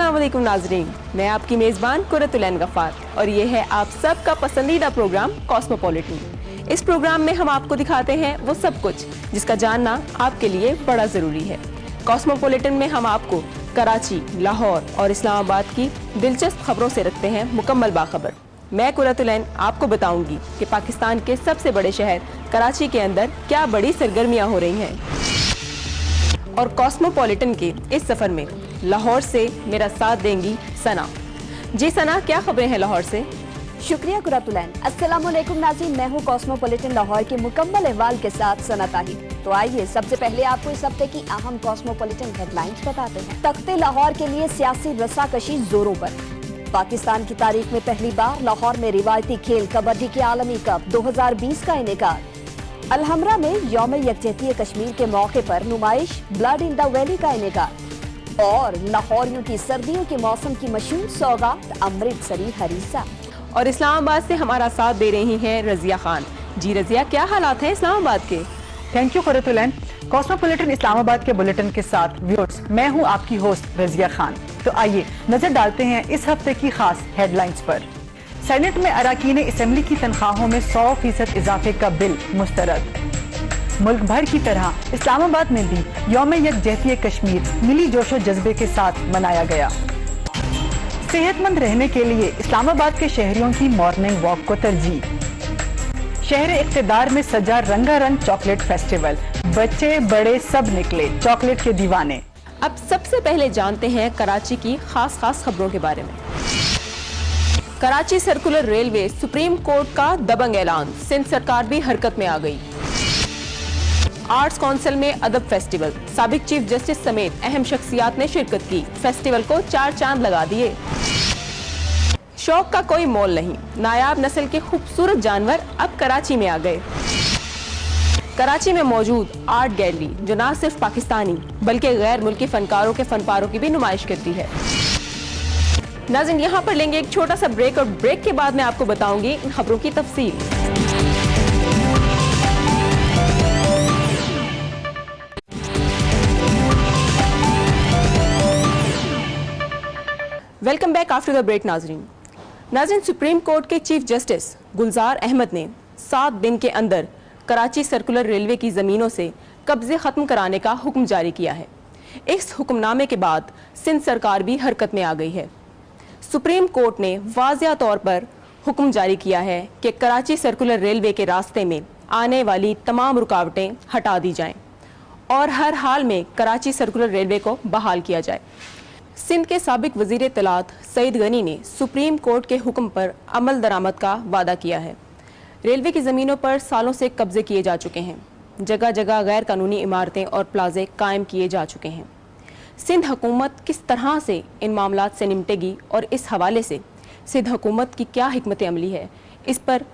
अस्सलाम वालेकुम नाजरीन, मैं आपकी मेज़बान कुरतुलैन गफ़ार और ये है आप सब का पसंदीदा प्रोग्राम कॉस्मोपॉलिटन। इस प्रोग्राम में हम आपको दिखाते हैं वो सब कुछ जिसका जानना आपके लिए बड़ा ज़रूरी है। कॉस्मोपॉलिटन में हम आपको कराची, लाहौर और इस्लामाबाद की दिलचस्प खबरों से रखते हैं मुकम्मल बाखबर। मैं कुरतुलैन आपको बताऊंगी कि पाकिस्तान के सबसे बड़े शहर कराची के अंदर क्या बड़ी सरगर्मियां हो रही हैं। और कॉस्मोपॉलिटन के इस सफ़र में लाहौर से मेरा साथ देंगी सना। जी सना, क्या खबरें हैं लाहौर से? शुक्रिया कुरतुलैन। अस्सलाम वालेकुम नाज़रीन, मैं हूँ कॉस्मोपॉलिटन लाहौर के मुकम्मल अहवाल के साथ सना ताहिर। तो आइए सबसे पहले आपको इस हफ्ते की अहम कॉस्मोपॉलिटन हेडलाइंस बताते हैं। तख्ते लाहौर के लिए सियासी रस्साकशी जोरों पर। पाकिस्तान की तारीख में पहली बार लाहौर में रिवायती खेल कबड्डी के आलमी कप 2020 का इनेकाद। अलहमरा में यौम यकजहती कश्मीर के मौके पर नुमाइश ब्लड इन द वैली का इनेकाद। और लाहौरियों की सर्दियों के मौसम की मशहूर सौगात अमृतसरी हरीसा। और इस्लामाबाद से हमारा साथ दे रही हैं रजिया खान। जी रजिया, क्या हालात हैं इस्लामाबाद के? Thank you Qurratulain. Cosmopolitan Islamabad के बुलेटिन के साथ व्यूअर्स, मैं हूं आपकी होस्ट रजिया खान। तो आइए नजर डालते हैं इस हफ्ते की खास हेडलाइंस पर। सेनेट में अराकीन असेंबली की तनख्वाहों में 100% इजाफे का बिल मुस्तरद। मुल्क भर की तरह इस्लामाबाद में भी यौम यकजहती कश्मीर मिली जोशो जज्बे के साथ मनाया गया। सेहतमंद रहने के लिए इस्लामाबाद के शहरियों की मॉर्निंग वॉक को तरजीह। शहर इक़्तिदार में सजा रंगारंग चॉकलेट फेस्टिवल, बच्चे बड़े सब निकले चॉकलेट के दीवाने। अब सबसे पहले जानते हैं कराची की खास खबरों के बारे में। Karachi circular railway supreme court का दबंग ऐलान, सिंध सरकार भी हरकत में आ गई। आर्ट्स काउंसिल में अदब फेस्टिवल, साबिक चीफ जस्टिस समेत अहम शख्सियात ने शिरकत की, फेस्टिवल को 4 चांद लगा दिए। शौक का कोई मोल नहीं, नायाब नस्ल के खूबसूरत जानवर अब कराची में आ गए। कराची में मौजूद आर्ट गैलरी जो न सिर्फ पाकिस्तानी बल्कि गैर मुल्की फनकारों के फनपारों की भी नुमाइश करती है। नाज़रीन, यहाँ पर लेंगे एक छोटा सा ब्रेक और ब्रेक के बाद मैं आपको बताऊंगी इन खबरों की तफसील। Welcome back after the break. नाज़रीन, सुप्रीम कोर्ट के चीफ जस्टिस गुलजार अहमद ने 7 दिन के अंदर कराची सर्कुलर रेलवे की ज़मीनों से कब्जे ख़त्म कराने का हुक्म जारी किया है। इस हुक्मनामे के बाद सिंध सरकार भी हरकत में आ गई है। सुप्रीम कोर्ट ने वाज़िया तौर पर हुक्म जारी किया है कि कराची सर्कुलर रेलवे के रास्ते में आने वाली तमाम रुकावटें हटा दी जाएं और हर हाल में कराची सर्कुलर रेलवे को बहाल किया जाए। सिंध के साबिक वज़ीर इत्तलात सईद गनी ने सुप्रीम कोर्ट के हुक्म पर अमल दरामद का वादा किया है। रेलवे की ज़मीनों पर सालों से कब्जे किए जा चुके हैं, जगह जगह गैर कानूनी इमारतें और प्लाजे कायम किए जा चुके हैं। सिंध हुकूमत किस तरह से इन मामलात से निपटेगी और इस हवाले से सिंध हुकूमत की क्या हिकमत अमली है, इस पर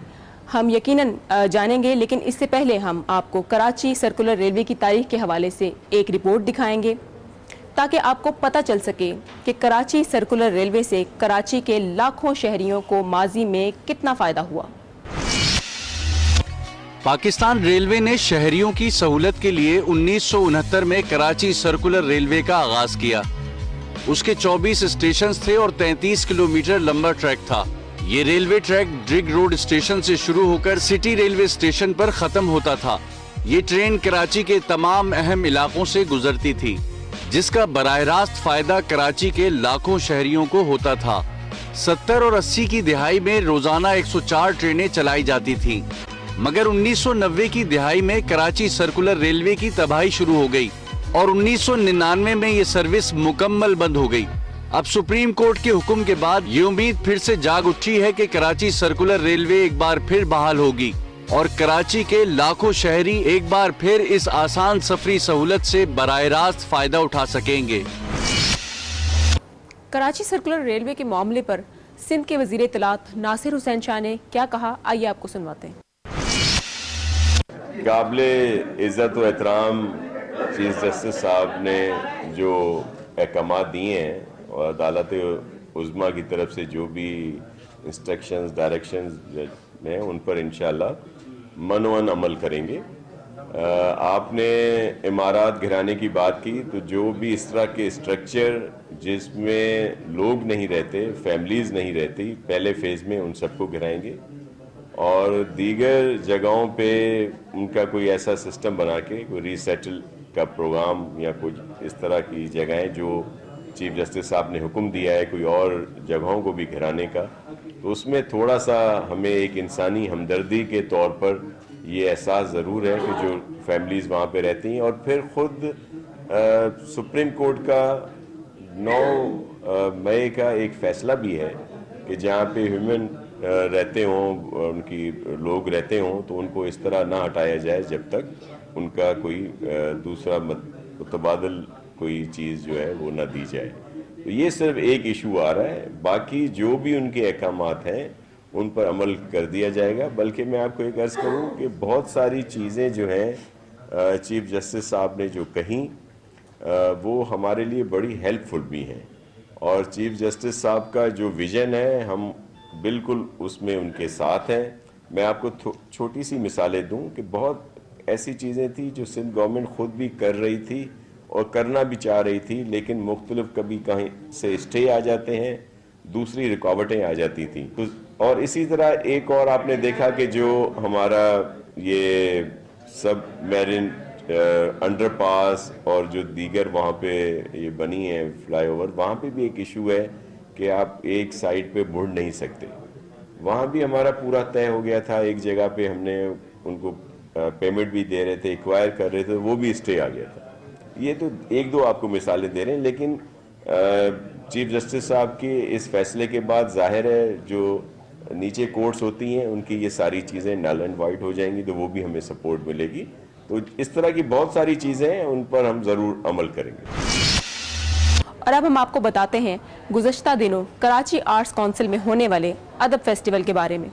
हम यकीनन जानेंगे। लेकिन इससे पहले हम आपको कराची सर्कुलर रेलवे की तारीख के हवाले से एक रिपोर्ट दिखाएंगे ताकि आपको पता चल सके कि कराची सर्कुलर रेलवे से कराची के लाखों शहरियों को माजी में कितना फ़ायदा हुआ। पाकिस्तान रेलवे ने शहरियों की सहूलत के लिए 1969 में कराची सर्कुलर रेलवे का आगाज किया। उसके 24 स्टेशन थे और 33 किलोमीटर लंबा ट्रैक था। ये railway track Drigh road station से शुरू होकर सिटी रेलवे स्टेशन पर खत्म होता था। ये ट्रेन कराची के तमाम अहम इलाकों से गुजरती थी, जिसका बराह रास्त फायदा कराची के लाखों शहरियों को होता था। 70 और 80 की दिहाई में रोजाना 104 ट्रेनें चलाई जाती थीं। मगर 1990 की दिहाई में कराची सर्कुलर रेलवे की तबाही शुरू हो गई और 1999 में ये सर्विस मुकम्मल बंद हो गई। अब सुप्रीम कोर्ट के हुक्म के बाद ये उम्मीद फिर से जाग उठी है कि कराची सर्कुलर रेलवे एक बार फिर बहाल होगी और कराची के लाखों शहरी एक बार फिर इस आसान सफरी सहूलत से बराह रास्त फायदा उठा सकेंगे। कराची सर्कुलर रेलवे के मामले पर सिंध के वजीर इत्तलात नासिर हुसैन शाह ने क्या कहा, आइए आपको सुनवाते हैं। काबिले इज़्ज़त व एहतराम चीफ जस्टिस साहब ने जो अहकामात दिए हैं और अदालत उज़्मा की तरफ से जो भी इंस्ट्रक्शंस डायरेक्शंस हैं उन पर इंशाअल्लाह मनोअन अमल करेंगे آپ نے عمارات گھرانے کی بات کی، تو جو بھی اس طرح کے اسٹرکچر جس میں لوگ نہیں رہتے، فیملیز نہیں رہتی، پہلے فیز میں ان سب کو گھرائیں گے، اور دیگر جگہوں پہ ان کا کوئی ایسا سسٹم بنا کے کوئی ری سیٹل کا پروگرام یا کچھ اس طرح کی جگہیں جو چیف جسٹس صاحب نے حکم دیا ہے کوئی اور جگہوں کو بھی گھرانے کا، تو اس میں تھوڑا سا ہمیں ایک انسانی ہمدردی کے طور پر یہ احساس ضرور ہے کہ جو فیملیز وہاں پہ رہتی ہیں، اور پھر خود سپریم کورٹ کا 9 مئی کا ایک فیصلہ بھی ہے کہ جہاں پہ ہیومن رہتے ہوں، ان کی لوگ رہتے ہوں، تو ان کو اس طرح نہ ہٹایا جائے جب تک ان کا کوئی دوسرا متبادل کوئی چیز جو ہے وہ نہ دی جائے۔ تو یہ صرف ایک ایشو آ رہا ہے، باقی جو بھی ان کے احکامات ہیں ان پر عمل کر دیا جائے گا۔ بلکہ میں آپ کو ایک عرض کروں کہ بہت ساری چیزیں جو ہیں چیف جسٹس صاحب نے جو کہیں وہ ہمارے لیے بڑی ہیلپ فل بھی ہیں، اور چیف جسٹس صاحب کا جو ویژن ہے ہم بالکل اس میں ان کے ساتھ ہیں۔ میں آپ کو چھوٹی سی مثالیں دوں کہ بہت ایسی چیزیں تھیں جو سندھ گورنمنٹ خود بھی کر رہی تھی اور کرنا بھی چاہ رہی تھی، لیکن مختلف کبھی کہیں سے اسٹے آ جاتے ہیں، دوسری رکاوٹیں آ جاتی تھیں۔ اور اسی طرح ایک اور آپ نے دیکھا کہ جو ہمارا یہ سب میرن انڈر پاس اور جو دیگر وہاں پہ یہ بنی ہے فلائی اوور، وہاں پہ بھی ایک ایشو ہے کہ آپ ایک سائڈ پہ مڑ نہیں سکتے۔ وہاں بھی ہمارا پورا طے ہو گیا تھا، ایک جگہ پہ ہم نے ان کو پیمنٹ بھی دے رہے تھے، ایکوائر کر رہے تھے، وہ بھی اسٹے آ گیا تھا۔ یہ تو ایک دو آپ کو مثالیں دے رہے ہیں، لیکن چیف جسٹس صاحب کے اس فیصلے کے بعد ظاہر ہے جو نیچے کورٹس ہوتی ہیں ان کی یہ ساری چیزیں نل اینڈ وائٹ ہو جائیں گی، تو وہ بھی ہمیں سپورٹ ملے گی۔ تو اس طرح کی بہت ساری چیزیں ہیں، ان پر ہم ضرور عمل کریں گے۔ اور اب ہم آپ کو بتاتے ہیں گزشتہ دنوں کراچی آرٹس کونسل میں ہونے والے ادب فیسٹیول کے بارے میں۔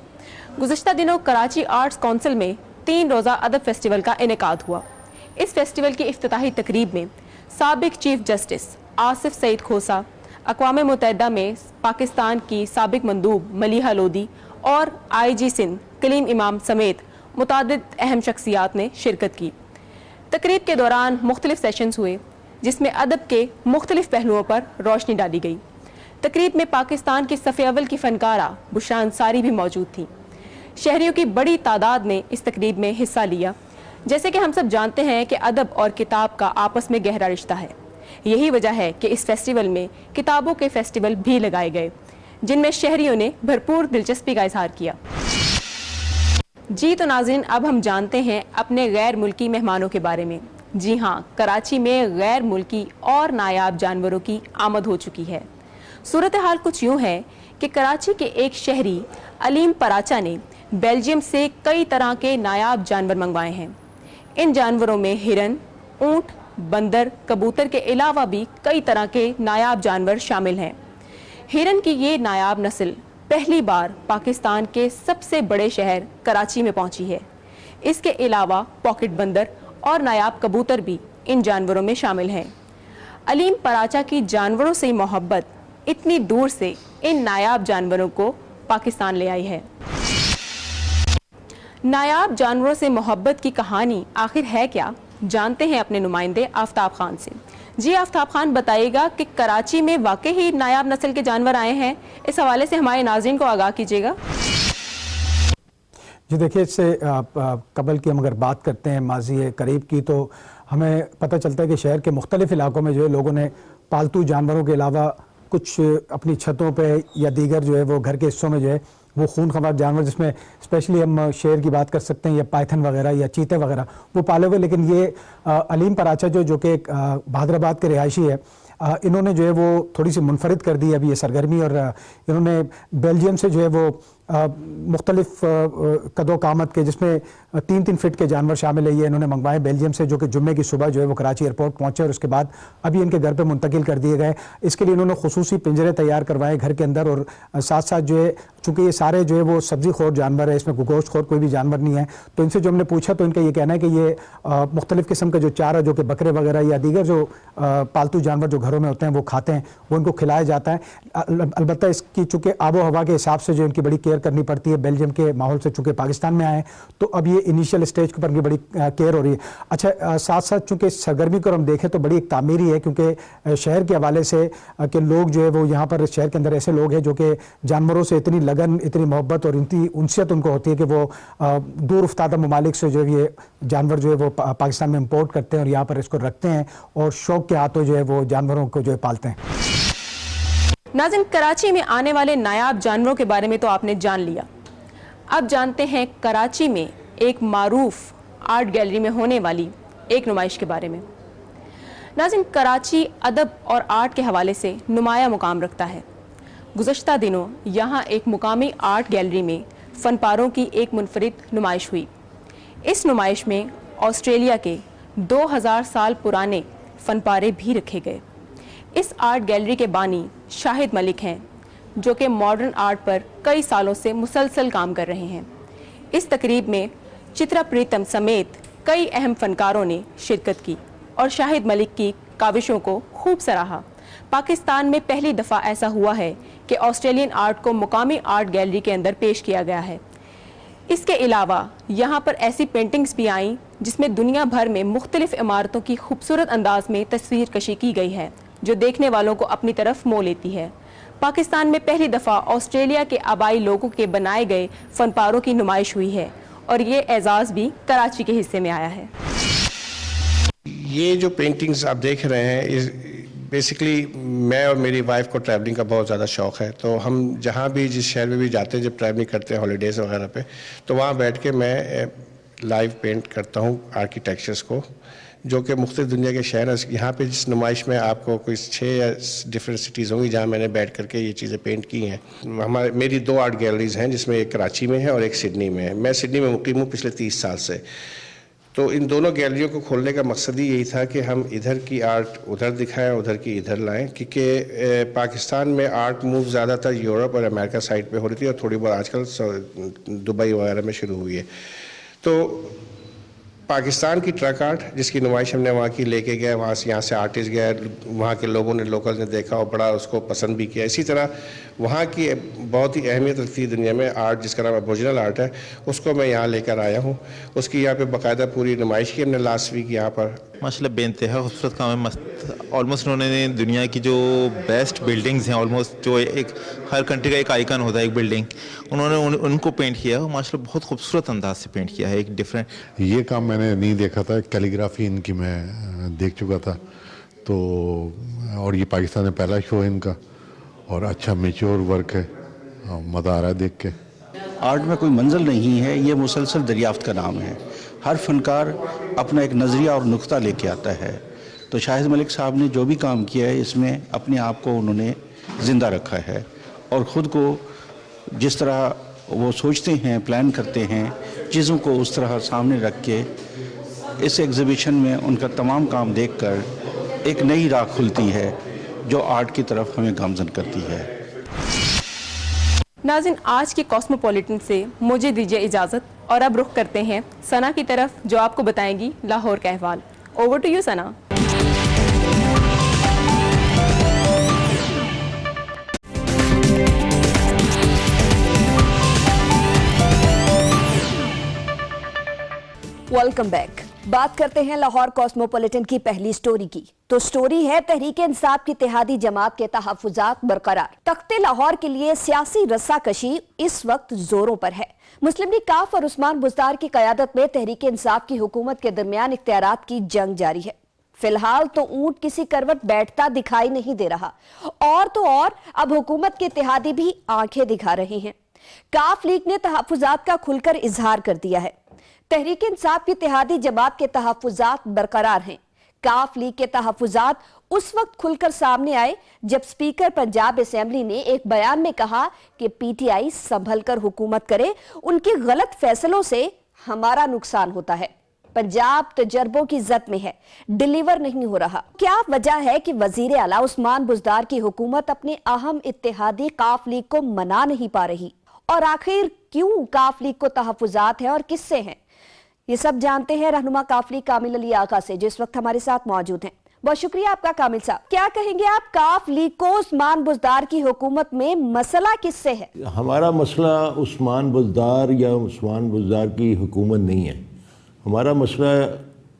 گزشتہ دنوں کراچی آرٹس کونسل میں 3 روزہ ادب فیسٹیول کا انعقاد ہوا۔ اس فیسٹیول کی افتتاحی تقریب میں سابق چیف جسٹس آصف سعید کھوسہ، اقوام متحدہ میں پاکستان کی سابق مندوب ملیحہ لودھی اور IG سندھ کلیم امام سمیت متعدد اہم شخصیات نے شرکت کی۔ تقریب کے دوران مختلف سیشنز ہوئے جس میں ادب کے مختلف پہلوؤں پر روشنی ڈالی گئی۔ تقریب میں پاکستان کی صف اول کی فنکارہ بشرا انصاری بھی موجود تھیں۔ شہریوں کی بڑی تعداد نے اس تقریب میں حصہ لیا۔ جیسے کہ ہم سب جانتے ہیں کہ ادب اور کتاب کا آپس میں گہرا رشتہ ہے، یہی وجہ ہے کہ اس فیسٹیول میں کتابوں کے فیسٹیول بھی لگائے گئے جن میں شہریوں نے بھرپور دلچسپی کا اظہار کیا۔ جی تو ناظرین، اب ہم جانتے ہیں اپنے غیر ملکی مہمانوں کے بارے میں۔ جی ہاں، کراچی میں غیر ملکی اور نایاب جانوروں کی آمد ہو چکی ہے۔ صورتحال کچھ یوں ہے کہ کراچی کے ایک شہری علیم پراچا نے بیلجیم سے کئی طرح کے نایاب جانور منگوائے ہیں۔ ان جانوروں میں ہرن، اونٹ، بندر، کبوتر کے علاوہ بھی کئی طرح کے نایاب جانور شامل ہیں۔ ہرن کی یہ نایاب نسل پہلی بار پاکستان کے سب سے بڑے شہر کراچی میں پہنچی ہے۔ اس کے علاوہ پاکٹ بندر اور نایاب کبوتر بھی ان جانوروں میں شامل ہیں۔ علیم پراچا کی جانوروں سے محبت اتنی دور سے ان نایاب جانوروں کو پاکستان لے آئی ہے۔ نایاب جانوروں سے محبت کی کہانی آخر ہے کیا؟ جانتے ہیں اپنے نمائندے آفتاب خان سے۔ جی آفتاب خان، بتائیے گا کہ کراچی میں واقعی ہی نایاب نسل کے جانور آئے ہیں، اس حوالے سے ہمارے ناظرین کو آگاہ کیجیے گا۔ جی دیکھیے، اس سے قبل کی ہم اگر بات کرتے ہیں ماضی قریب کی، تو ہمیں پتہ چلتا ہے کہ شہر کے مختلف علاقوں میں جو ہے لوگوں نے پالتو جانوروں کے علاوہ کچھ اپنی چھتوں پہ یا دیگر جو ہے وہ گھر کے حصوں میں جو ہے وہ خون خوار جانور، جس میں اسپیشلی ہم شیر کی بات کر سکتے ہیں یا پائتھن وغیرہ یا چیتے وغیرہ، وہ پالے ہوئے۔ لیکن یہ علیم پراچا جو کہ بہادر آباد کے رہائشی ہے، انہوں نے جو ہے وہ تھوڑی سی منفرد کر دی ابھی یہ سرگرمی، اور انہوں نے بیلجیم سے جو ہے وہ مختلف قد و قامت کے، جس میں 3 فٹ کے جانور شامل ہے، یہ انہوں نے منگوائے بیلجیم سے، جو کہ جمعے کی صبح جو ہے وہ کراچی ایئرپورٹ پہنچے اور اس کے بعد ابھی ان کے گھر پہ منتقل کر دیے گئے۔ اس کے لیے انہوں نے خصوصی پنجرے تیار کروائے گھر کے اندر، اور ساتھ ساتھ جو ہے چونکہ یہ سارے جو ہے وہ سبزی خور جانور ہے، اس میں گوشت خور کوئی بھی جانور نہیں ہے، تو ان سے جو ہم نے پوچھا تو ان کا یہ کہنا ہے کہ یہ مختلف قسم کا جو چارہ، جو کہ بکرے وغیرہ یا دیگر جو پالتو جانور جو گھروں میں ہوتے ہیں وہ کھاتے ہیں، وہ ان کو کھلایا جاتا ہے۔ البتہ اس کی چونکہ آب و ہوا کے حساب سے جو ان کی بڑی کیئر केयर करनी पड़ती है बेल्जियम के माहौल से, चूंकि पाकिस्तान में आए तो अब ये इनिशियल स्टेज के ऊपर इनकी बड़ी केयर हो रही है। अच्छा, साथ साथ चूंकि सरगर्मी को हम देखें तो बड़ी एक तामीरी है, क्योंकि शहर के हवाले से कि लोग जो है वो यहाँ पर शहर के अंदर ऐसे लोग हैं जो कि जानवरों से इतनी लगन, इतनी मोहब्बत और इतनी उनसियत उनको होती है कि वो दूर उफ्तादा ममालिक से जो है ये जानवर जो है वो पाकिस्तान में इंपोर्ट करते हैं और यहाँ पर इसको रखते हैं और शौक के हाथों जो है वो जानवरों को जो है पालते हैं। नाज़रीन, कराची में आने वाले नायाब जानवरों के बारे में तो आपने जान लिया। अब जानते हैं कराची में एक मारूफ आर्ट गैलरी में होने वाली एक नुमाइश के बारे में। नाज़रीन, कराची अदब और आर्ट के हवाले से नुमाया मुकाम रखता है। गुज़श्ता दिनों यहाँ एक मुकामी आर्ट गैलरी में फ़नपारों की एक मुनफरिद नुमाइश हुई। इस नुमाइश में ऑस्ट्रेलिया के 2000 साल पुराने फ़नपारे भी रखे गए। इस आर्ट गैलरी के बानी शाहिद मलिक हैं, जो कि मॉडर्न आर्ट पर कई सालों से मुसलसल काम कर रहे हैं। इस तकरीब में चित्रा प्रीतम समेत कई अहम फनकारों ने शिरकत की और शाहिद मलिक की काविशों को खूब सराहा। पाकिस्तान में पहली दफ़ा ऐसा हुआ है कि ऑस्ट्रेलियन आर्ट को मुकामी आर्ट गैलरी के अंदर पेश किया गया है। इसके अलावा यहाँ पर ऐसी पेंटिंग्स भी आईं जिसमें दुनिया भर में मुख्तलिफ इमारतों की खूबसूरत अंदाज में तस्वीर कशी की गई है, जो देखने वालों को अपनी तरफ मोह लेती है। पाकिस्तान में पहली दफ़ा ऑस्ट्रेलिया के आबाई लोगों के बनाए गए फनपारों की नुमाइश हुई है और ये एजाज़ भी कराची के हिस्से में आया है। ये जो पेंटिंग्स आप देख रहे हैं, बेसिकली मैं और मेरी वाइफ को ट्रैवलिंग का बहुत ज़्यादा शौक़ है, तो हम जहाँ भी जिस शहर में भी जाते हैं, जब ट्रैवलिंग करते हैं हॉलीडेज़ वगैरह पे, तो वहाँ बैठ के मैं लाइव पेंट करता हूँ आर्किटेक्चर्स को, जो कि मुख्तलिफ दुनिया के शहर हैं। यहाँ पे जिस नुमाइश में आपको कोई 6 या डिफरेंट सिटीज़ होंगी जहाँ मैंने बैठ करके ये चीज़ें पेंट की हैं। मेरी 2 आर्ट गैलरीज़ हैं, जिसमें एक कराची में है और एक सिडनी में है। मैं सिडनी में मुकीम हूँ पिछले 30 साल से। तो इन दोनों गैलरियों को खोलने का मकसद ही यही था कि हम इधर की आर्ट उधर दिखाएं, उधर की इधर लाएं, क्योंकि पाकिस्तान में आर्ट मूव ज़्यादातर यूरोप और अमेरिका साइड पे हो रही थी और थोड़ी बहुत आजकल दुबई वगैरह में शुरू हुई है। तो पाकिस्तान की ट्रक आर्ट, जिसकी नुमाइश हमने वहाँ की लेके गए, वहाँ से यहाँ से आर्टिस्ट गए, वहाँ के लोगों ने, लोकल ने देखा और बड़ा उसको पसंद भी किया। इसी तरह वहाँ की बहुत ही अहमियत रखती है दुनिया में आर्ट, जिसका नाम अबोरिजिनल आर्ट है, उसको मैं यहाँ लेकर आया हूँ। उसकी यहाँ पे बाकायदा पूरी नुमाइश की हमने लास्ट वीक यहाँ पर। माशाल्लाह बेइंतहा खूबसूरत काम है, मस्त। ऑलमोस्ट उन्होंने दुनिया की जो बेस्ट बिल्डिंग्स हैं, ऑलमोस्ट जो एक हर कंट्री का एक आइकन होता है एक बिल्डिंग, उन्होंने उनको पेंट किया है। माशाल्लाह बहुत खूबसूरत अंदाज से पेंट किया है, एक डिफरेंट। ये काम मैंने नहीं देखा था, कैलीग्राफी इनकी मैं देख चुका था, तो और ये पाकिस्तान में पहला शो है इनका और अच्छा मेच्योर वर्क है, मज़ा आ रहा है देख के। आर्ट में कोई मंजिल नहीं है, ये मुसलसल दरियाफ्त का नाम है। हर फनकार अपना एक नज़रिया और नुक्ता लेके आता है। तो शाहिद मलिक साहब ने जो भी काम किया है, इसमें अपने आप को उन्होंने ज़िंदा रखा है और ख़ुद को जिस तरह वो सोचते हैं, प्लान करते हैं, चीज़ों को उस तरह सामने रख के इस एग्ज़िबिशन में उनका तमाम काम देखकर एक नई राह खुलती है जो आर्ट की तरफ हमें गामज़न करती है। नाज़रीन, आज के कॉस्मोपॉलिटन से मुझे दीजिए इजाज़त और अब रुख करते हैं सना की तरफ, जो आपको बताएंगी लाहौर का अहवाल। Over to you Sana. Welcome back. बात करते हैं लाहौर कॉस्मोपॉलिटन की पहली स्टोरी की। तो स्टोरी है तहरीक इंसाफ की इत्तेहादी जमात के तहफ़्फ़ुज़ात बरकरार। तख्ते लाहौर के लिए सियासी रस्साकशी इस वक्त जोरों पर है। मुस्लिम लीग काफ और उस्मान बुज़दार की क़यादत में तहरीक इंसाफ की हुकूमत के दरमियान इख्तियारात की जंग जारी है। फिलहाल तो ऊंट किसी करवट बैठता दिखाई नहीं दे रहा, और तो और अब हुकूमत के इत्तेहादी भी आंखें दिखा रहे हैं। काफ लीग ने तहफ़्फ़ुज़ात का खुलकर इजहार कर दिया है। तहरीक इंसाफ की इत्तेहादी जमात के तहफ़्फ़ुज़ात बरकरार हैं। काफ लीग के तहफ़्फ़ुज़ात उस वक्त खुलकर सामने आए जब स्पीकर पंजाब असेंबली ने एक बयान में कहा कि पीटीआई संभल कर हुकूमत करे, उनके गलत फैसलों से हमारा नुकसान होता है। पंजाब तजर्बों की जद में है, डिलीवर नहीं हो रहा। क्या वजह है कि वजीर आला उस्मान बुज़दार की हुकूमत अपने अहम इत्तेहादी काफ लीग को मना नहीं पा रही? और आखिर क्यों काफ लीग को तहफ़्फ़ुज़ात है और किससे हैं? ये सब जानते हैं रहनुमा काफ लीग कामिल अली आगा से, जो इस वक्त हमारे साथ मौजूद हैं। बहुत शुक्रिया आपका कामिल साहब। क्या कहेंगे आप, काफ लीग को उस्मान बुज़दार की हुकूमत में मसला किससे है? हमारा मसला उस्मान बुज़दार या उस्मान बुज़दार की हुकूमत नहीं है। हमारा मसला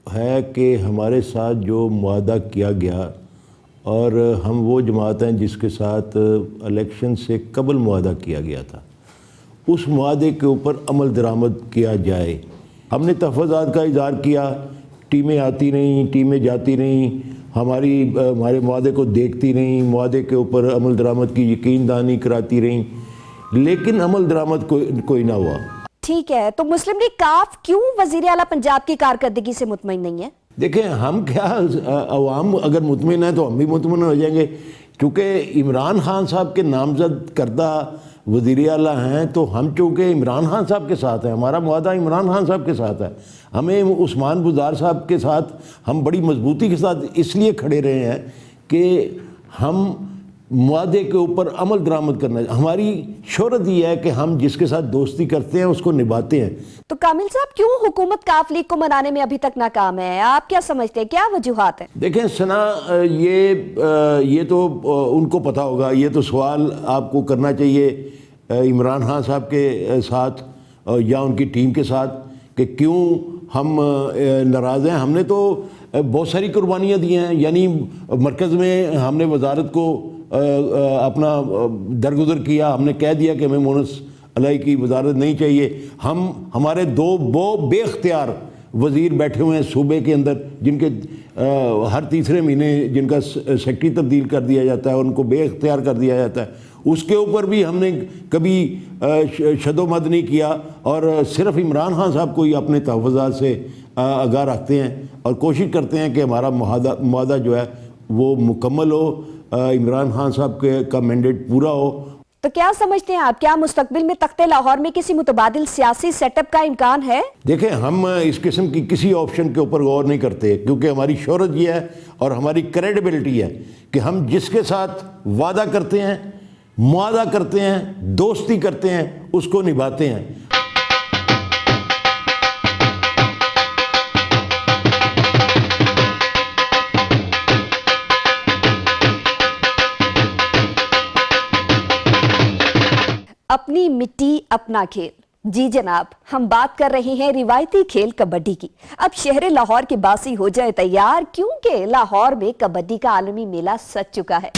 है कि हमारे साथ जो मुआहदा किया गया, और हम वो जमात हैं जिसके साथ इलेक्शन से कबल मुआहदा किया गया था, उस मुआहदे के ऊपर अमल दरामद किया जाए। हमने तहफ़्फ़ुज़ात का इज़हार किया, टीमें आती नहीं, टीमें जाती नहीं, हमारे मुआहदे को देखती नहीं, मुआहदे के ऊपर अमल दरामद की यकीन दहानी कराती रहीं, लेकिन अमल दरामद कोई ना हुआ। ठीक है, तो मुस्लिम लीग काफ क्यों वज़ीर आला पंजाब की कारकर्दगी से मुतमईन नहीं है? देखें, हम क्या, अवाम अगर मुतमईन है तो हम भी मुतमईन हो जाएंगे, क्योंकि इमरान खान साहब के नामजद करदा वज़ीर आला हैं, तो हम चूँकि इमरान खान साहब के साथ हैं, हमारा मुआहदा इमरान खान साहब के साथ है, हमें उस्मान बुज़दार साहब के साथ हम बड़ी मजबूती के साथ इसलिए खड़े रहे हैं कि हम मुआहदे के ऊपर अमल दरामद करना, हमारी शोहरत ये है कि हम जिसके साथ दोस्ती करते हैं उसको निभाते हैं। तो कामिल साहब, क्यों हुकूमत काफ लीग को मनाने में अभी तक नाकाम है? आप क्या समझते हैं, क्या वजूहात है? देखें सना, ये तो उनको पता होगा, ये तो सवाल आपको करना चाहिए इमरान खान साहब के साथ या उनकी टीम के साथ कि क्यों हम नाराज़ हैं। हमने तो बहुत सारी कुर्बानियाँ दी हैं, यानी मरकज़ में हमने वजारत को अपना दरगुजर किया, हमने कह दिया कि हमें मोनस अलही की वजारत नहीं चाहिए। हमारे दो बेख्तियार वज़ीर बैठे हुए हैं सूबे के अंदर, जिनके हर तीसरे महीने जिनका सेक्रेटरी तब्दील कर दिया जाता है, उनको बेख्तियार कर दिया जाता है। उसके ऊपर भी हमने कभी शदोमद नहीं किया, और सिर्फ इमरान खान साहब को ही अपने तहफ़्फ़ुज़ात से आगाह रखते हैं और कोशिश करते हैं कि हमारा मुआहदा जो है वो मुकम्मल हो, इमरान खान साहब का मैंडेट पूरा हो। तो क्या समझते हैं आप, क्या मुस्तकबिल में तख्ते लाहौर में किसी मुतबादिल सियासी सेटअप का इम्कान है? देखें, हम इस किस्म की किसी ऑप्शन के ऊपर गौर नहीं करते, क्योंकि हमारी शोहरत ये है और हमारी क्रेडिबिलिटी है कि हम जिसके साथ वादा करते हैं, मुआहदा करते हैं, दोस्ती करते हैं, उसको निभाते हैं। अपनी मिट्टी अपना खेल। जी जनाब, हम बात कर रहे हैं रिवायती खेल कबड्डी की। अब शहर लाहौर की बासी हो जाए तैयार, क्योंकि लाहौर में कबड्डी का आलमी मेला सज चुका है।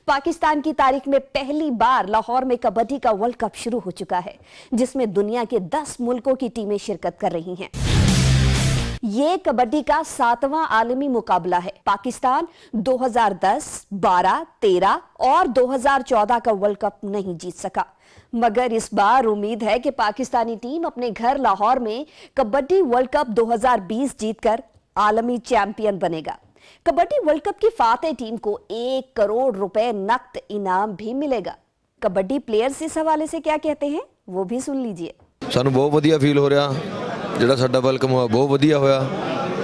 पाकिस्तान की तारीख में पहली बार लाहौर में कबड्डी का वर्ल्ड कप शुरू हो चुका है, जिसमें दुनिया के 10 मुल्कों की टीमें शिरकत कर रही हैं। ये कबड्डी का 7वां आलमी मुकाबला है। पाकिस्तान 2010, 12, 13 और 2014 का वर्ल्ड कप नहीं जीत सका, मगर इस बार उम्मीद है कि पाकिस्तानी टीम अपने घर लाहौर में कबड्डी वर्ल्ड कप 2020 जीतकर आलमी चैंपियन बनेगा। कबड्डी वर्ल्ड कप की फातेह टीम को 1 करोड़ रुपए नकद इनाम भी मिलेगा। कबड्डी प्लेयर्स इस हवाले से क्या कहते हैं, वो भी सुन लीजिए। ਸਾਨੂੰ ਬਹੁਤ ਵਧੀਆ ਫੀਲ ਹੋ ਰਿਹਾ, ਜਿਹੜਾ ਸਾਡਾ ਵੈਲਕਮ ਹੋਇਆ ਬਹੁਤ ਵਧੀਆ ਹੋਇਆ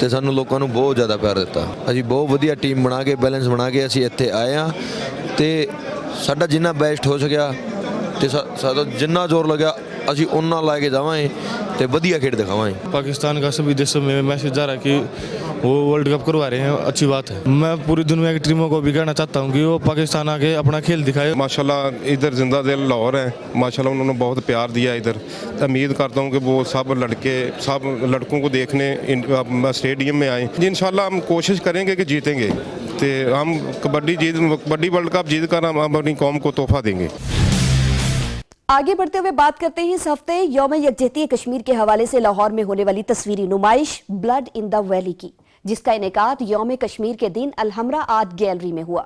ਤੇ ਸਾਨੂੰ ਲੋਕਾਂ ਨੂੰ ਬਹੁਤ ਜ਼ਿਆਦਾ ਪਿਆਰ ਦਿੱਤਾ। ਅਸੀਂ ਬਹੁਤ ਵਧੀਆ ਟੀਮ ਬਣਾ ਕੇ, ਬੈਲੈਂਸ ਬਣਾ ਕੇ ਅਸੀਂ ਇੱਥੇ ਆਏ ਆ, ਤੇ ਸਾਡਾ ਜਿੰਨਾ ਬੈਸਟ ਹੋ ਸਕਿਆ ਤੇ ਸਾਡਾ ਜਿੰਨਾ ਜ਼ੋਰ ਲੱਗਿਆ ਅਸੀਂ ਉਹਨਾਂ ਲਾ ਕੇ ਜਾਵਾਂਗੇ ਤੇ ਵਧੀਆ ਖੇਡ ਦਿਖਾਵਾਂਗੇ। पाकिस्तान का सभी देशों में मैसेज जा रहा है कि वो वर्ल्ड कप करवा रहे हैं, अच्छी बात है। मैं पूरी दुनिया की टीमों को भी कहना चाहता हूँ कि वो पाकिस्तान आके अपना खेल दिखाए। माशाल्लाह इधर जिंदा दिल लाहौर है, माशाल्लाह उन्होंने बहुत प्यार दिया इधर। उम्मीद करता हूँ कि वो सब लड़कों को देखने स्टेडियम में आए। जी इंशाल्लाह हम कोशिश करेंगे कि जीतेंगे, तो हम कबड्डी वर्ल्ड कप जीत कर हम अपनी कौम को तोहफा देंगे। आगे बढ़ते हुए बात करते हैं इस हफ्ते यौम यकजहती कश्मीर के हवाले से लाहौर में होने वाली तस्वीरी नुमाइश ब्लड इन द वैली की, जिसका इनेकाद यौम कश्मीर के दिन अलहमरा आर्ट गैलरी में हुआ।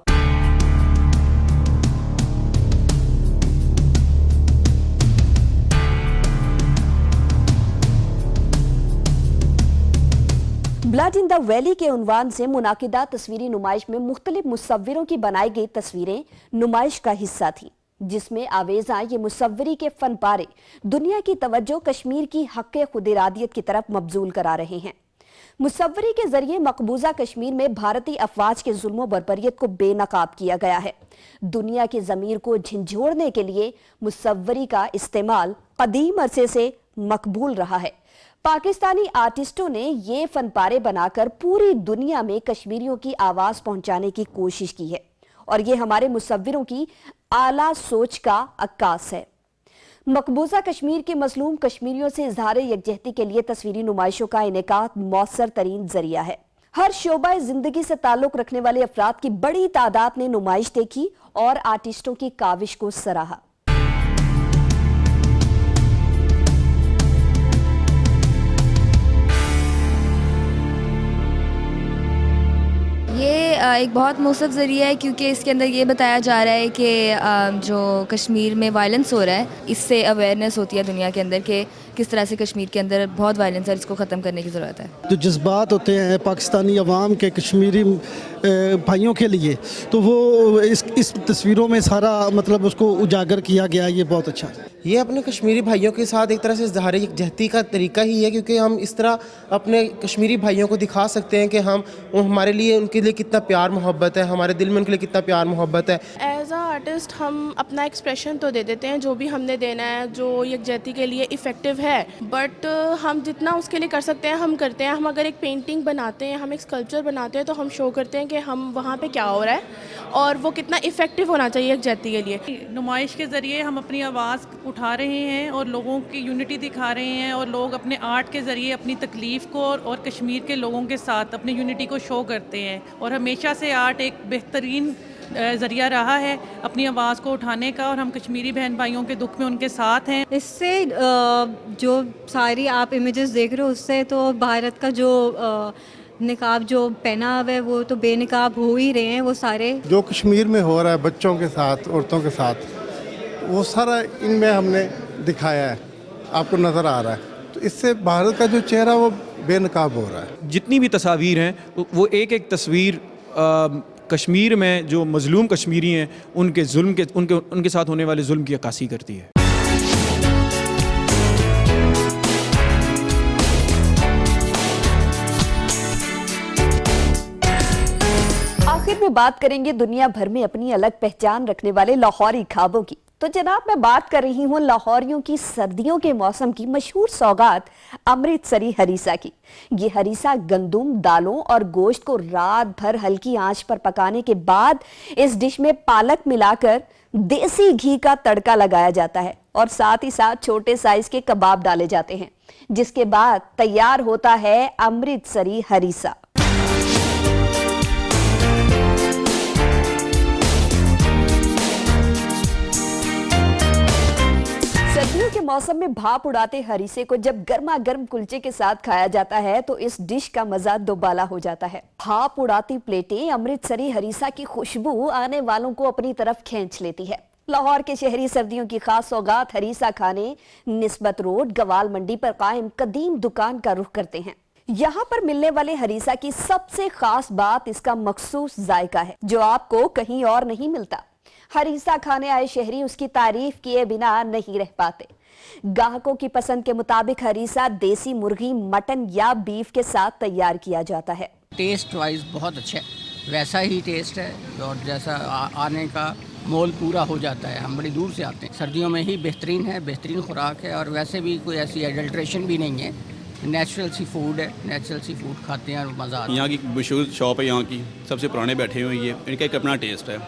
ब्लड इन द वैली के उन्वान से मुनाकिदा तस्वीरी नुमाइश में मुख्तलिफ मुसव्विरों की बनाई गई तस्वीरें नुमाइश का हिस्सा थी, जिसमें आवेजा ये मुसव्वरी के फन पारे दुनिया की तवज्जो कश्मीर की हक़ खुद इरादियत की तरफ मबजूल करा रहे हैं। मुसव्वरी के जरिए मकबूजा कश्मीर में भारतीय अफवाज के जुल्म बरबरियत को बेनकाब किया गया है। दुनिया की ज़मीर को झंझोड़ने के लिए मुसव्वरी का इस्तेमाल कदीम अरसे से मकबूल रहा है। पाकिस्तानी आर्टिस्टों ने ये फनपारे बनाकर पूरी दुनिया में कश्मीरियों की आवाज पहुंचाने की कोशिश की है और ये हमारे मुसव्विरों की आला सोच का अक्कास है। मकबूजा कश्मीर के मजलूम कश्मीरियों से इजहार यकजहती के लिए तस्वीरी नुमाइशों का इनेकाद मौसर तरीन जरिया है। हर शोबा जिंदगी से ताल्लुक रखने वाले अफराद की बड़ी तादाद ने नुमाइश देखी और आर्टिस्टों की काविश को सराहा। ये एक बहुत मुसब ज़रिया है क्योंकि इसके अंदर ये बताया जा रहा है कि जो कश्मीर में वायलेंस हो रहा है इससे अवेयरनेस होती है दुनिया के अंदर कि किस तरह से कश्मीर के अंदर बहुत वायलेंस है, इसको ख़त्म करने की ज़रूरत है। जो जज्बात होते हैं पाकिस्तानी अवाम के कश्मीरी भाइयों के लिए, तो वो इस तस्वीरों में सारा मतलब उसको उजागर किया गया, ये बहुत अच्छा है। ये अपने कश्मीरी भाइयों के साथ एक तरह से इज़हार यकजहती का तरीका ही है, क्योंकि हम इस तरह अपने कश्मीरी भाइयों को दिखा सकते हैं कि हम हमारे लिए उनके लिए कितना प्यार मोहब्बत है, हमारे दिल में उनके लिए कितना प्यार मोहब्बत है। एज आ आर्टिस्ट हम अपना एक्सप्रेशन तो दे देते हैं जो भी हमने देना है, जो यकजहती के लिए इफ़ेक्टिव है, बट हम जितना उसके लिए कर सकते हैं हम करते हैं। हम अगर एक पेंटिंग बनाते हैं, हम एक स्कल्पचर बनाते हैं, तो हम शो करते हैं कि हम वहाँ पे क्या हो रहा है और वो कितना इफ़ेक्टिव होना चाहिए यकजहती के लिए। नुमाइश के ज़रिए हम अपनी आवाज़ उठा रहे हैं और लोगों की यूनिटी दिखा रहे हैं और लोग अपने आर्ट के ज़रिए अपनी तकलीफ़ को और कश्मीर के लोगों के साथ अपनी यूनिटी को शो करते हैं। और हमेशा से आर्ट एक बेहतरीन ज़रिया रहा है अपनी आवाज़ को उठाने का, और हम कश्मीरी बहन भाइयों के दुख में उनके साथ हैं। इससे जो सारी आप इमेजेस देख रहे हो उससे तो भारत का जो निकाब जो पहना हुआ है वो तो बेनिकाब हो ही रहे हैं वो सारे। जो कश्मीर में हो रहा है बच्चों के साथ, औरतों के साथ, वो सारा इनमें हमने दिखाया है, आपको नज़र आ रहा है। तो इससे भारत का जो चेहरा वो बेनकाब हो रहा है। जितनी भी तस्वीर हैं वो एक एक तस्वीर कश्मीर में जो मजलूम कश्मीरी हैं उनके जुल्म के उनके साथ होने वाले जुल्म की अक्कासी करती है। आखिर में बात करेंगे दुनिया भर में अपनी अलग पहचान रखने वाले लाहौरी खाबों की। तो जनाब मैं बात कर रही हूँ लाहौरियों की सर्दियों के मौसम की मशहूर सौगात अमृतसरी हरीसा की। ये हरीसा गंदुम, दालों और गोश्त को रात भर हल्की आंच पर पकाने के बाद इस डिश में पालक मिलाकर देसी घी का तड़का लगाया जाता है और साथ ही साथ छोटे साइज के कबाब डाले जाते हैं, जिसके बाद तैयार होता है अमृतसरी हरीसा। सर्दियों के मौसम में भाप उड़ाते हरीसे को जब गर्मा गर्म कुलचे के साथ खाया जाता है तो इस डिश का मजा दोबाला हो जाता है। भाप उड़ाती प्लेटें अमृतसरी हरीसा की खुशबू आने वालों को अपनी तरफ खींच लेती है। लाहौर के शहरी सर्दियों की खास सौगात हरीसा खाने निस्बत रोड गवाल मंडी पर कायम कदीम दुकान का रुख करते हैं। यहाँ पर मिलने वाले हरीसा की सबसे खास बात इसका मखसूस जायका है जो आपको कहीं और नहीं मिलता। हरीसा खाने आए शहरी उसकी तारीफ किए बिना नहीं रह पाते। ग्राहकों की पसंद के मुताबिक हरीसा देसी मुर्गी, मटन या बीफ के साथ तैयार किया जाता है। टेस्ट वाइज बहुत अच्छा है, वैसा ही टेस्ट है और जैसा आने का मोल पूरा हो जाता है। हम बड़ी दूर से आते हैं, सर्दियों में ही बेहतरीन है, बेहतरीन खुराक है और वैसे भी कोई ऐसी एडल्ट्रेशन भी नहीं है। नेचुरल सी फूड है, नेचुरल सी फूड खाते हैं और मज़ा आता है। यहाँ की मशहूर शॉप है, यहाँ की सबसे पुराने बैठे हुए ये, इनका एक अपना टेस्ट है।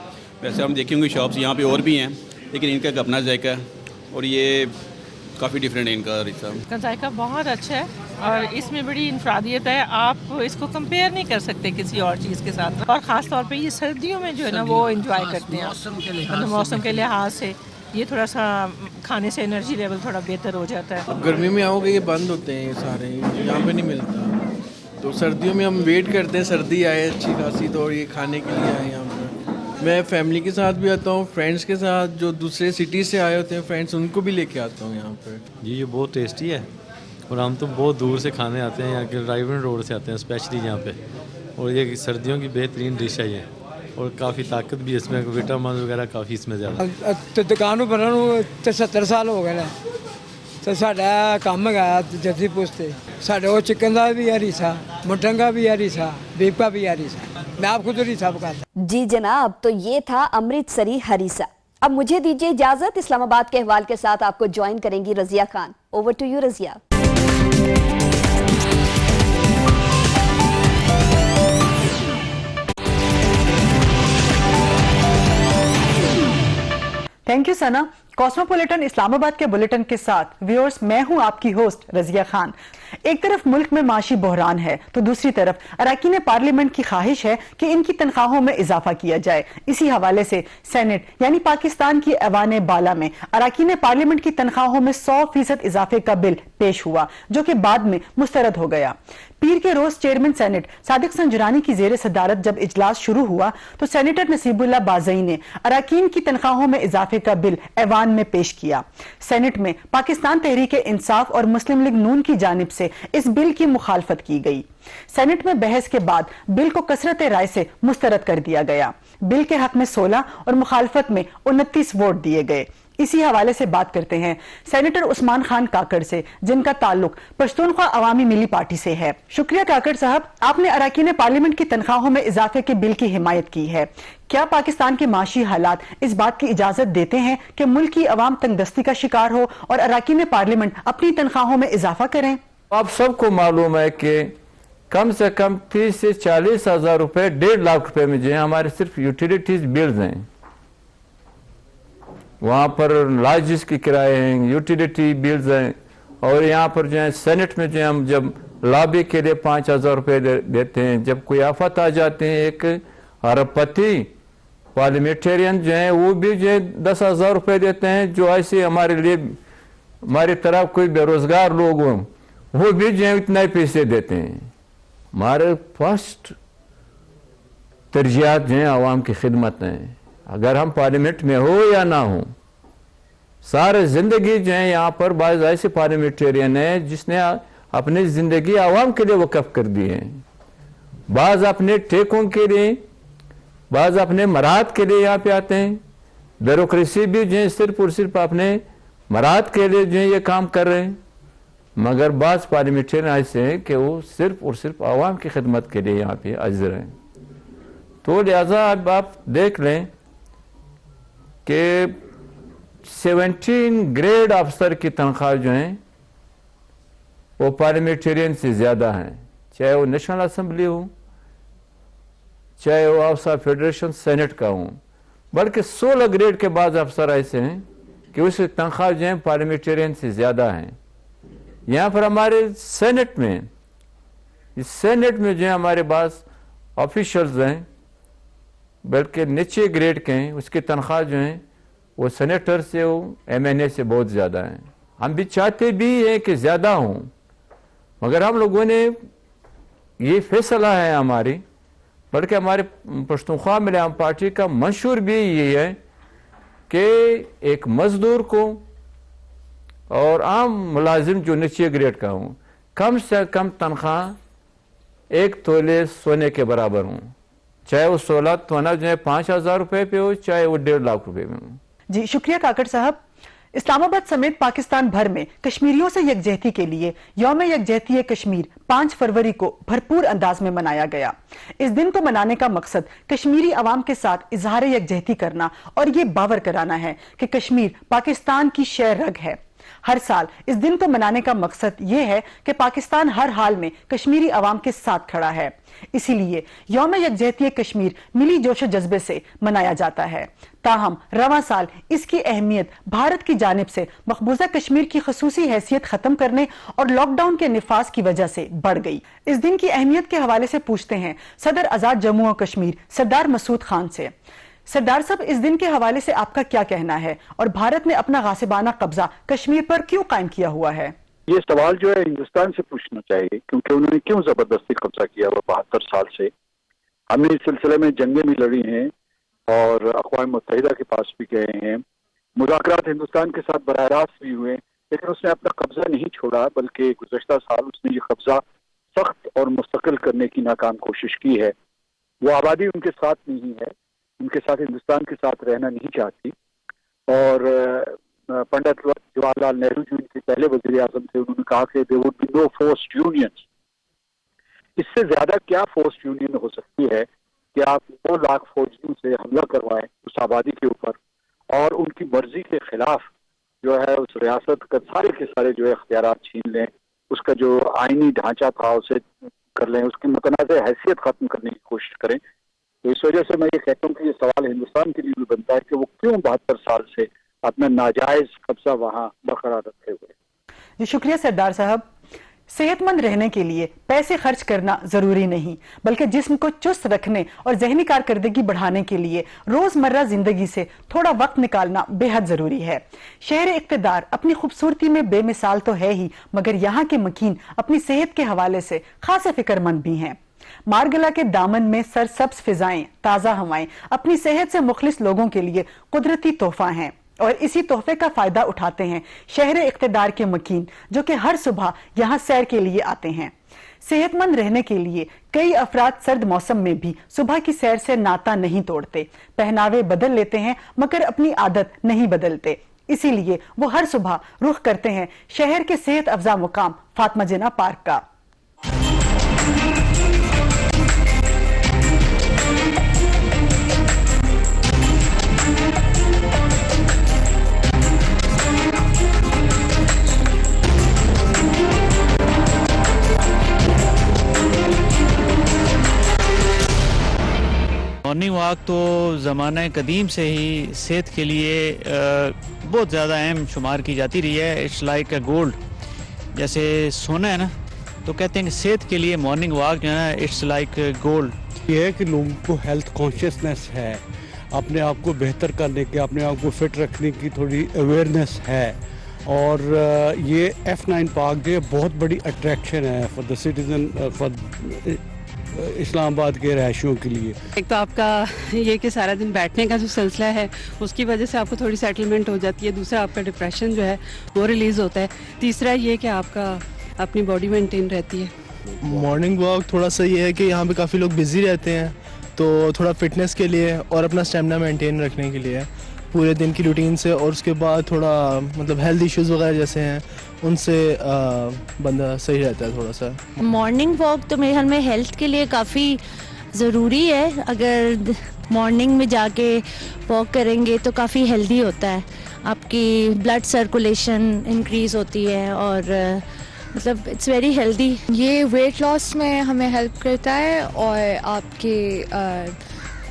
वैसे हम देखे होंगे शॉप्स यहाँ पे और भी हैं, लेकिन इनका एक अपना जायका है और ये काफ़ी डिफरेंट है इनका हरीसा। इसका जायका बहुत अच्छा है और इसमें बड़ी इनफरादियत है, आप इसको कंपेयर नहीं कर सकते किसी और चीज़ के साथ। और ख़ास तौर पे ये सर्दियों में जो है ना वो एंजॉय करते हैं, मौसम के लिहाज से ये थोड़ा सा खाने से एनर्जी लेवल थोड़ा बेहतर हो जाता है। गर्मी में आओगे ये बंद होते हैं, ये सारे यहाँ पे नहीं मिलता। तो सर्दियों में हम वेट करते हैं सर्दी आए अच्छी खासी, तो ये खाने के लिए आए यहाँ पर। मैं फैमिली के साथ भी आता हूँ, फ्रेंड्स के साथ, जो दूसरे सिटी से आए होते हैं फ्रेंड्स, उनको भी लेके आता हूँ यहाँ पर। जी ये बहुत टेस्टी है और हम तो बहुत दूर से खाने आते हैं, यहाँ के ड्राइवर रोड से आते हैं स्पेशली यहाँ पे। और ये सर्दियों की बेहतरीन डिश है ये, और काफ़ी ताकत भी इसमें, विटामिन वगैरह काफ़ी इसमें ज़्यादा। तो दुकान पर 70 साल हो गए तो साढ़ा काम है जल्दी पूछते साढ़े वो चिकन का भी हरीसा, मटन का भी हरीसा, बीफ का भी हरीसा, मैं आपको तो हरीसा पकाता। जी जनाब, तो ये था अमृतसरी हरीसा। अब मुझे दीजिए इजाजत, इस्लामाबाद के अहवाल के साथ आपको ज्वाइन करेंगी Razia Khan. Over to you Razia. Thank you Sana. Cosmopolitan Islamabad के बुलेटिन के साथ व्यूअर्स, मैं हूं आपकी होस्ट रजिया खान। एक तरफ मुल्क में माशी बहरान है तो दूसरी तरफ अरकान पार्लियामेंट की ख्वाहिश है कि इनकी तनख्वाहों में इजाफा किया जाए। इसी हवाले से सेनेट यानी पाकिस्तान की ऐवान बाला में अरकान पार्लियामेंट की तनख्वाहों में 100% इजाफे का बिल पेश हुआ, जो कि बाद में मुस्तरद हो गया। पीर के रोज चेयरमैन सेनेट सादिक संजरानी की जेर सदारत जब इजलास शुरू हुआ तो सेनेटर नसीबुल्लाह बाज़ई ने अरकान की तनख्वाहों में इजाफे का बिल ऐवान में पेश किया। सेनेट में पाकिस्तान तहरीक इंसाफ और मुस्लिम लीग नून की जानिब से इस बिल की मुखालफत की गई। सेनेट में बहस के बाद बिल को कसरत राय से मुस्तरद कर दिया गया। बिल के हक में 16 और मुखालफत में 29 वोट दिए गए। इसी हवाले से बात करते हैं सेनेटर उस्मान खान काकड़ से, जिनका ताल्लुक पश्तूनख्वा अवामी मिली पार्टी से है। शुक्रिया काकड़ साहब, आपने अरकान पार्लियामेंट की तनख्वाहों में इजाफे के बिल की हिमायत की है। क्या पाकिस्तान के माशी हालात इस बात की इजाजत देते हैं कि मुल्क की अवाम तंगदस्ती का शिकार हो और अरकान पार्लियामेंट अपनी तनख्वाहों में इजाफा करें? आप सबको मालूम है कि कम से कम 30 से 40 हजार रुपए, 1.5 लाख रुपए में जो है हमारे सिर्फ यूटिलिटीज बिल्स हैं। वहाँ पर लॉजिस की किराए हैं, यूटिलिटी बिल्स हैं, और यहाँ पर जो है सेनेट में जो है हम जब लॉबी के लिए 5,000 रुपये देते हैं। जब कोई आफत आ जाते हैं, एक अरबपति पार्लियामेंटेरियन जो है वो भी जो है 10,000 रुपये देते हैं। जो ऐसे हमारे लिए हमारी तरफ कोई बेरोजगार लोग हों वो भी जो है इतना ही पैसे देते हैं। हमारे फर्स्ट तरजीहात जो है आवाम की खिदमत हैं। अगर हम पार्लियामेंट में हो या ना हो, सारे जिंदगी जो है यहाँ पर बाज़ ऐसे पार्लियामेंटेरियन है जिसने अपनी जिंदगी आवाम के लिए वक़फ़ कर दी है। बाज़ अपने ठेकों के लिए, बाज़ अपने मराद के लिए यहाँ पे आते हैं। ब्यूरोक्रेसी भी जो है सिर्फ और सिर्फ अपने मराद के लिए जो है ये काम कर रहे हैं। मगर बाज़ पार्लियामेंटेरियन ऐसे हैं कि वो सिर्फ और सिर्फ आवाम की खिदमत के लिए यहाँ पे हाजिर हैं। तो लिहाजा अब आप देख लें कि 17 ग्रेड अफसर की तनख्वाह जो हैं वो पार्लियामेंटेरियन से ज़्यादा हैं, चाहे वो नेशनल असम्बली हो, चाहे वो हाउस ऑफ फेडरेशन सेनेट का हो। बल्कि 16 ग्रेड के बाद अफसर ऐसे हैं कि उसकी तनख्वाह जो है पार्लियामेंटेरियन से ज़्यादा हैं। यहाँ पर हमारे सेनेट में, इस सेनेट में जो है हमारे पास ऑफिशल्स हैं बल्कि नीचे ग्रेड के हैं, उसकी तनख्वाह जो है वो सेनेटर से हो, MNA से बहुत ज़्यादा है। हम भी चाहते भी हैं कि ज़्यादा हों, मगर हम लोगों ने ये फैसला है हमारी, बल्कि हमारे पश्तूनख्वा मिले आम पार्टी का मंशूर भी ये है कि एक मजदूर को और आम मुलाजिम जो नीचे ग्रेड का हूँ, कम से कम तनख्वाह 1 तोले सोने के बराबर हूँ, चाहे वो 16 तोला जो है 5,000 रुपये पे हो, चाहे वो 1.5 लाख रुपए में हो। जी शुक्रिया काकड़ साहब। इस्लामाबाद समेत पाकिस्तान भर में कश्मीरियों से यकजहती के लिए यौम यकजहती कश्मीर 5 फरवरी को भरपूर अंदाज में मनाया गया। इस दिन को मनाने का मकसद कश्मीरी अवाम के साथ इजहार यकजहती करना और ये बावर कराना है कि कश्मीर पाकिस्तान की शह रग है। हर साल इस दिन को मनाने का मकसद ये है कि पाकिस्तान हर हाल में कश्मीरी अवाम के साथ खड़ा है। इसीलिए यौम यकजहती कश्मीर मिली जोशो जज्बे से मनाया जाता है। ताहम रवां साल इसकी अहमियत भारत की जानिब से मकबूजा कश्मीर की खसूसी हैसियत खत्म करने और लॉकडाउन के निफाज की वजह से बढ़ गई। इस दिन की अहमियत के हवाले से पूछते हैं सदर आजाद जम्मू और कश्मीर सरदार मसूद खान से। सरदार साहब, इस दिन के हवाले से आपका क्या कहना है और भारत ने अपना गासिबाना कब्जा कश्मीर पर क्यों कायम किया हुआ है? ये सवाल जो है हिंदुस्तान से पूछना चाहिए, क्योंकि उन्होंने क्यों जबरदस्ती कब्जा किया हुआ 72 साल से। हमने इस सिलसिले में जंगें भी लड़ी हैं और अक़वाम मुत्तहिदा के पास भी गए हैं, मुज़ाकरात हिंदुस्तान के साथ बराह रास्त भी हुए, लेकिन उसने अपना कब्जा नहीं छोड़ा, बल्कि गुज़श्ता साल उसने ये कब्जा सख्त और मुस्तकिल करने की नाकाम कोशिश की है। वो आबादी उनके साथ नहीं है, उनके साथ हिंदुस्तान के साथ रहना नहीं चाहती। और पंडित जवाहरलाल नेहरू जो इनके पहले वज़ीर आज़म थे, उन्होंने कहा कि there would be no forced unions. इससे ज्यादा क्या फोर्स्ड यूनियन हो सकती है कि आप 2 लाख फौजियों से हमला करवाएं उस आबादी के ऊपर और उनकी मर्जी के खिलाफ जो है उस रियासत का सारे के सारे जो है इख्तियारात छीन लें, उसका जो आईनी ढांचा था उसे कर लें, उसकी मुतनाज़ हैसियत खत्म करने की कोशिश करें। तो इस वजह से मैं ये कहता हूँ कि ये सवाल हिंदुस्तान के लिए भी बनता है कि वो क्यों 72 साल से अपना नाजायज कब्जा वहाँ बरकरार रखे हुए। जी शुक्रिया सरदार साहब। सेहतमंद रहने के लिए पैसे खर्च करना जरूरी नहीं, बल्कि जिस्म को चुस्त रखने और जहनी कारकर्दगी बढ़ाने के लिए रोजमर्रा जिंदगी से थोड़ा वक्त निकालना बेहद जरूरी है। शहर इक़्तिदार अपनी खूबसूरती में बेमिसाल तो है ही, मगर यहाँ के मकीन अपनी सेहत के हवाले से खासे फिक्रमंद भी हैं। मारगला के दामन में सरसब्ज फिजाएं, ताज़ा हवाएं अपनी सेहत से मुखलिस लोगों के लिए कुदरती तोहफा हैं, और इसी तोहफे का फायदा उठाते हैं शहर इक़्तिदार के मकीन, जो कि हर सुबह यहाँ सैर के लिए आते हैं। सेहतमंद रहने के लिए कई अफराद सर्द मौसम में भी सुबह की सैर से नाता नहीं तोड़ते, पहनावे बदल लेते हैं मगर अपनी आदत नहीं बदलते। इसीलिए वो हर सुबह रुख करते हैं शहर के सेहत अफजा मुकाम फातिमा जिन्ना पार्क का। मॉर्निंग वॉक तो ज़माना कदीम से ही सेहत के लिए बहुत ज़्यादा अहम शुमार की जाती रही है। इट्स लाइक अ गोल्ड, जैसे सोना है ना, तो कहते हैं कि सेहत के लिए मॉर्निंग वॉक जो है ना, इट्स लाइक गोल्ड। ये है कि लोगों को हेल्थ कॉन्शियसनेस है, अपने आप को बेहतर करने की, अपने आप को फिट रखने की थोड़ी अवेयरनेस है, और ये F9 पार्क जो है बहुत बड़ी अट्रैक्शन है for the citizen, for Islamabad के रहायशियों के लिए। एक तो आपका ये कि सारा दिन बैठने का जो सिलसिला है उसकी वजह से आपको थोड़ी सेटलमेंट हो जाती है, दूसरा आपका डिप्रेशन जो है वो रिलीज़ होता है, तीसरा ये कि आपका अपनी बॉडी मेंटेन रहती है। मॉर्निंग वॉक थोड़ा सा ये है कि यहाँ पे काफ़ी लोग बिज़ी रहते हैं, तो थोड़ा फिटनेस के लिए और अपना स्टेमिना मेंटेन रखने के लिए पूरे दिन की रूटीन से, और उसके बाद थोड़ा मतलब हेल्थ इश्यूज़ वगैरह जैसे हैं उनसे बंदा सही रहता है थोड़ा सा। मॉर्निंग वॉक तो मेरे ख्याल में हेल्थ के लिए काफ़ी ज़रूरी है। अगर मॉर्निंग में जाके वॉक करेंगे तो काफ़ी हेल्दी होता है, आपकी ब्लड सर्कुलेशन इंक्रीज़ होती है और मतलब इट्स वेरी हेल्दी। ये वेट लॉस में हमें हेल्प करता है और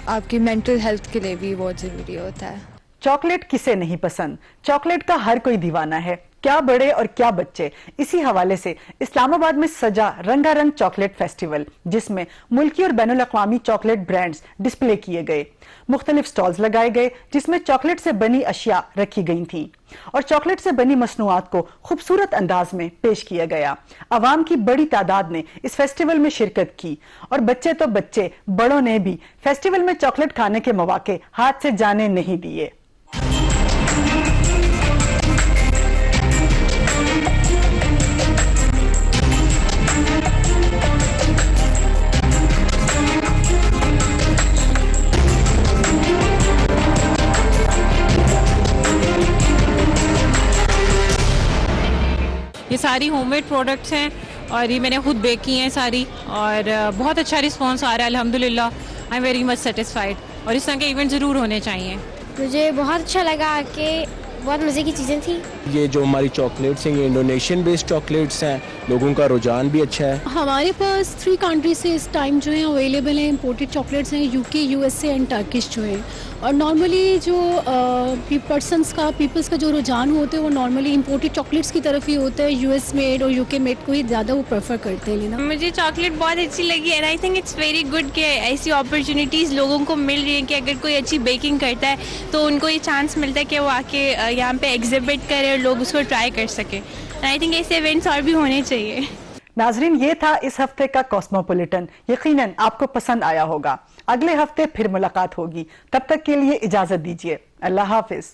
आपकी मेंटल हेल्थ के लिए भी बहुत ज़रूरी होता है। चॉकलेट किसे नहीं पसंद, चॉकलेट का हर कोई दीवाना है, क्या बड़े और क्या बच्चे। इसी हवाले से इस्लामाबाद में सजा रंगारंग चॉकलेट फेस्टिवल, जिसमें मुल्की और बैनुल अक़वामी चॉकलेट ब्रांड्स डिस्प्ले किए गए, मुख्तलिफ स्टॉल्स लगाए गए जिसमें चॉकलेट से बनी अशिया रखी गई थी और चॉकलेट से बनी मसनूआत को खूबसूरत अंदाज में पेश किया गया। आवाम की बड़ी तादाद ने इस फेस्टिवल में शिरकत की और बच्चे तो बच्चे, बड़ों ने भी फेस्टिवल में चॉकलेट खाने के मौके हाथ से जाने नहीं दिए। ये सारी होममेड प्रोडक्ट्स हैं और ये मैंने खुद बेक की हैं सारी, और बहुत अच्छा रिस्पांस आ रहा है अल्हम्दुलिल्लाह। I am very much satisfied और इस तरह के इवेंट ज़रूर होने चाहिए। मुझे बहुत अच्छा लगा कि बहुत मज़े की चीज़ें थी। ये जो हमारी चॉकलेट्स हैं ये इंडोनेशियन बेस्ड चॉकलेट्स हैं, लोगों का रुझान भी अच्छा है। हमारे पास 3 कंट्री से इस टाइम जो है अवेलेबल हैं इम्पोर्टेड चॉकलेट्स हैं, UK, USA एंड टर्किश जो है। और नॉर्मली जो पीपल्स का जो रुझान होता है वो नॉर्मली इम्पोर्टेड चॉकलेट्स की तरफ ही होता है, US मेड और UK मेड को ही ज़्यादा वो प्रेफर करते हैं लेना। मुझे चॉकलेट बहुत अच्छी लगी and I think it's very good कि ऐसी अपॉर्चुनिटीज़ लोगों को मिल रही है कि अगर कोई अच्छी बेकिंग करता है तो उनको ये चांस मिलता है कि वो आके यहाँ पे एग्जिबिट करे और लोग उसको ट्राई कर सके। आई थिंक ऐसे इवेंट्स और भी होने चाहिए। नाजरीन, ये था इस हफ्ते का कॉस्मोपॉलिटन। यकीनन आपको पसंद आया होगा। अगले हफ्ते फिर मुलाकात होगी, तब तक के लिए इजाजत दीजिए। अल्लाह हाफिज।